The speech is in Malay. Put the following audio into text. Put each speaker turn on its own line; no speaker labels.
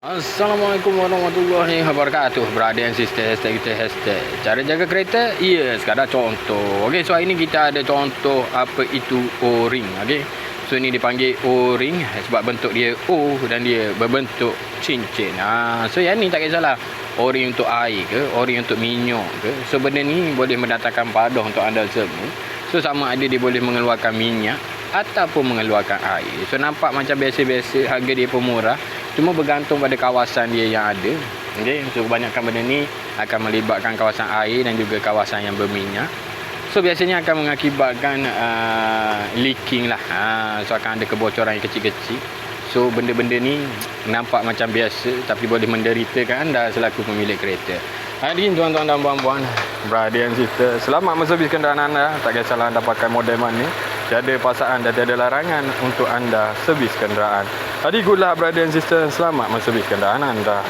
Assalamualaikum warahmatullahi wabarakatuh. Brother and sister, hashtag kita hashtag cara jaga kereta. Ya, sekadar contoh. Okey, so hari ni kita ada contoh apa itu O-ring. Okey, so ini dipanggil O-ring sebab bentuk dia O dan dia berbentuk cincin. So yang ni tak kisahlah O-ring untuk air ke, O-ring untuk minyak ke. So benda ni boleh mendatangkan padah untuk anda semua. So sama ada dia boleh mengeluarkan minyak ataupun mengeluarkan air. So nampak macam biasa-biasa, harga dia pun murah. Cuma bergantung pada kawasan dia yang ada. Okay? So kebanyakan benda ni akan melibatkan kawasan air dan juga kawasan yang berminyak. So biasanya akan mengakibatkan leaking lah. So akan ada kebocoran yang kecil-kecil. So benda-benda ni nampak macam biasa tapi boleh menderitakan anda selaku pemilik kereta. Hari ini tuan-tuan dan puan-puan, brother and sister, selamat menservis kenderaan anda. Tak kisahlah anda pakai model mana, tiada paksaan dan tiada larangan untuk anda servis kenderaan. Jadi good luck brother and sister, selamat menservis kenderaan anda.